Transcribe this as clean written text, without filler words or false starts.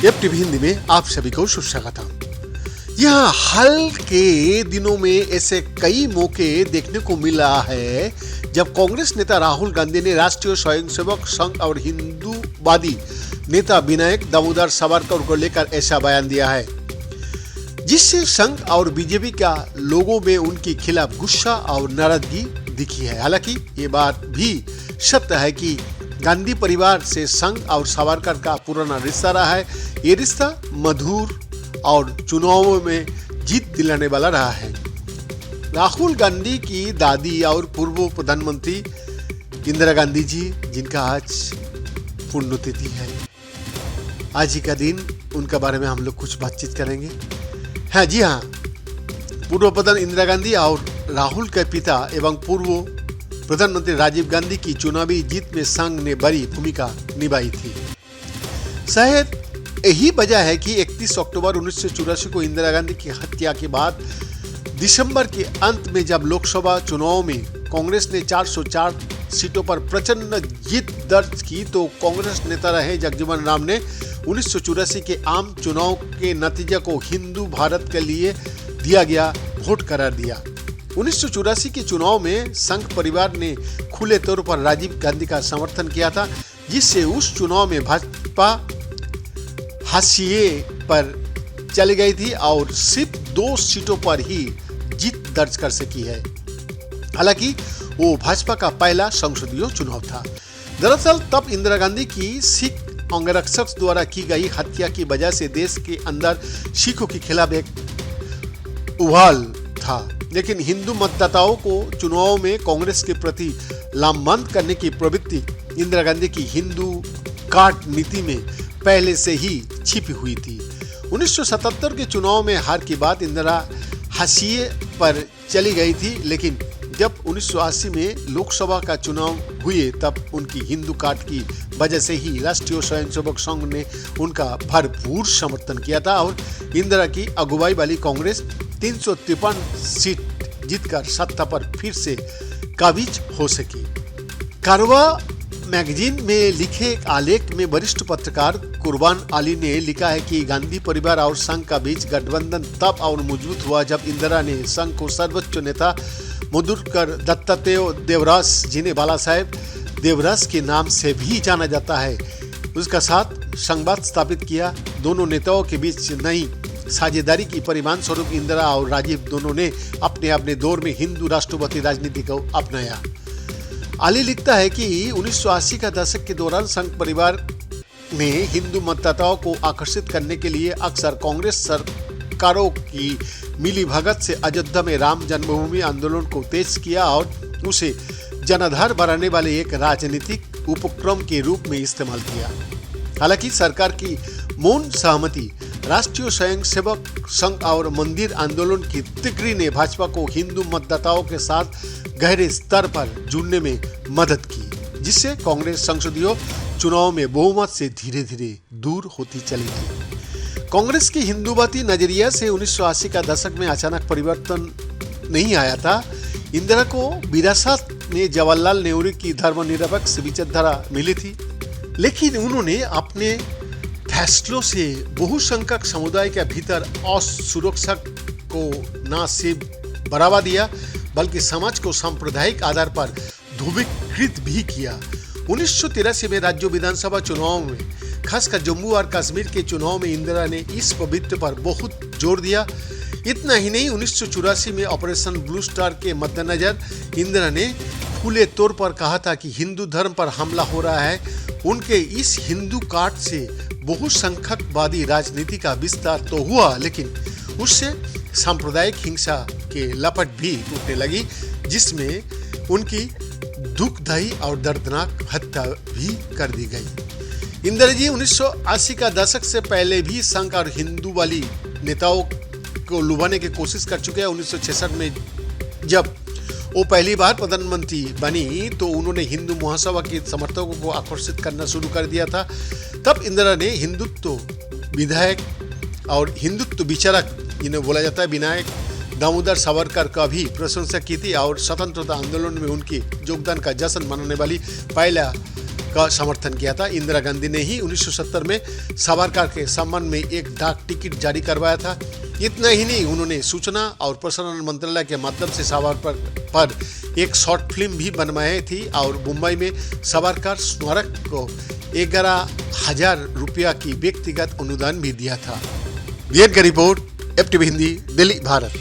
Web TV Hindi में आप सभी को सुस्वागतम। यहाँ हाल के दिनों में ऐसे कई मौके देखने को मिल रहा है जब कांग्रेस नेता राहुल गांधी ने राष्ट्रीय स्वयंसेवक संघ और हिंदूवादी नेता विनायक दामोदर सावरकर को लेकर ऐसा बयान दिया है, जिससे संघ और बीजेपी का लोगों में उनके खिलाफ गुस्सा और नाराजगी दिखी है। हालांकि ये बात भी सत्य है कि गांधी परिवार से संघ और सावरकर का पुराना रिश्ता रहा है। ये रिश्ता मधुर और चुनावों में जीत दिलाने वाला रहा है। राहुल गांधी की दादी और पूर्व प्रधानमंत्री इंदिरा गांधी जी, जिनका आज पुण्यतिथि है, आज ही का दिन उनके बारे में हम लोग कुछ बातचीत करेंगे। हाँ जी हाँ, पूर्व प्रधान इंदिरा गांधी और राहुल के पिता एवं पूर्व प्रधानमंत्री राजीव गांधी की चुनावी जीत में संघ ने बड़ी भूमिका निभाई थी। शायद यही वजह है कि 31 अक्टूबर 1984 को इंदिरा गांधी की हत्या के बाद दिसंबर के अंत में जब लोकसभा चुनाव में कांग्रेस ने 404 सीटों पर प्रचंड जीत दर्ज की, तो कांग्रेस नेता रहे जगजीवन राम ने 1984 के आम चुनाव के नतीजे को हिंदू भारत के लिए दिया गया वोट करार दिया। 1984 के चुनाव में संघ परिवार ने खुले तौर पर राजीव गांधी का समर्थन किया था, जिससे उस चुनाव में भाजपा हाशिए पर चली गई थी और सिर्फ 2 सीटों पर ही जीत दर्ज कर सकी है। हालांकि वो भाजपा का पहला संसदीय चुनाव था। दरअसल तब इंदिरा गांधी की सिख अंगरक्षक द्वारा की गई हत्या की वजह से देश के अंदर सिखों के खिलाफ एक उबाल था, लेकिन हिंदू मतदाताओं को चुनाव में कांग्रेस के प्रति लामबंद करने की प्रवृत्ति इंदिरा गांधी की हिंदू कार्ड नीति में पहले से ही छिपी हुई थी। 1977 के चुनाव में हार के बाद इंदिरा हाशिए पर चली गई थी, लेकिन जब 1980 में लोकसभा का चुनाव हुए तब उनकी हिंदू कार्ड की वजह से ही राष्ट्रीय स्वयंसेवक संघ ने उनका भरपूर समर्थन किया था और इंदिरा की अगुवाई वाली कांग्रेस 353 सीट जीतकर सत्ता पर फिर से काबिज हो सकी। कारवा मैगजीन में लिखे आलेख में वरिष्ठ पत्रकार कुर्बान अली ने लिखा है कि गांधी परिवार और संघ का बीच गठबंधन तब और मजबूत हुआ जब इंदिरा ने संघ को सर्वोच्च नेता मधुकर दत्तात्रेय देवरास, जिन्हें बाला साहेब देवरास के नाम से भी जाना जाता है, उसका साथ संवाद स्थापित किया। दोनों नेताओं के बीच नई साझेदारी की परिणाम स्वरूप इंदिरा और राजीव दोनों ने अपने अपने दौर में हिंदू राष्ट्रवादी राजनीति को अपनाया। अली लिखता है कि 1980 का दशक के दौरान संघ परिवार ने हिंदू मतदाताओं को आकर्षित करने के लिए अक्सर कांग्रेस सरकारों की मिलीभगत से अयोध्या में राम जन्मभूमि आंदोलन को तेज किया और उसे जनाधार बढ़ाने वाले एक राजनीतिक उपक्रम के रूप में इस्तेमाल किया। हालांकि सरकार की मौन सहमति, राष्ट्रीय स्वयंसेवक संघ और मंदिर आंदोलन की तिकड़ी ने भाजपा को हिंदू मतदाताओं के साथ गहरे स्तर पर जुड़ने में मदद की, जिससे कांग्रेस संसदीय चुनाव में बहुमत से धीरे धीरे दूर होती चली गई। कांग्रेस की हिंदूवादी नजरिया से 1980 का दशक में अचानक परिवर्तन नहीं आया था। इंदिरा को विरासत में जवाहरलाल नेहरू की धर्मनिरपेक्ष विचारधारा मिली थी, लेकिन उन्होंने अपने फैसलों से बहुसंख्यक समुदाय के भीतर असुरक्षा को न सिर्फ बढ़ावा दिया बल्कि समाज को सांप्रदायिक आधार पर ध्रुवीकृत भी किया। 1983 में राज्य विधानसभा चुनाव में, खासकर जम्मू और कश्मीर के चुनाव में इंदिरा ने इस पवित्र पर बहुत जोर दिया। इतना ही नहीं, 1984 में ऑपरेशन ब्लू स्टार के मद्देनजर इंदिरा ने खुले तौर पर कहा था कि हिंदू धर्म पर हमला हो रहा है। उनके इस हिंदू कार्ड से बहुसंख्यकवादी राजनीति का विस्तार तो हुआ, लेकिन उससे सांप्रदायिक हिंसा के लपट भी टूटने लगी, जिसमें उनकी दुखदायी और दर्दनाक हत्या भी कर दी गई। इंदिरा जी 1980 का दशक से पहले भी संघ और हिंदू वाली नेताओं को लुभाने की कोशिश कर चुके हैं। 1966 में जब वो पहली बार प्रधानमंत्री बनी तो उन्होंने हिंदू महासभा के समर्थकों को आकर्षित करना शुरू कर दिया था। तब इंदिरा ने हिंदुत्व विधायक और हिंदुत्व विचारक, जिन्हें बोला जाता है, विनायक दामोदर सावरकर का भी प्रशंसा की थी और स्वतंत्रता आंदोलन में उनके योगदान का जश्न मनाने वाली पहला का समर्थन किया था। इंदिरा गांधी ने ही 1970 में सावरकर के सम्मान में एक डाक टिकट जारी करवाया था। इतना ही नहीं, उन्होंने सूचना और प्रसारण मंत्रालय के माध्यम से सावरकर पर एक शॉर्ट फिल्म भी बनवाई थी और मुंबई में सावरकर स्मारक को 11,000 रुपया की व्यक्तिगत अनुदान भी दिया था। वीएन का रिपोर्ट, FTV हिंदी, दिल्ली, भारत।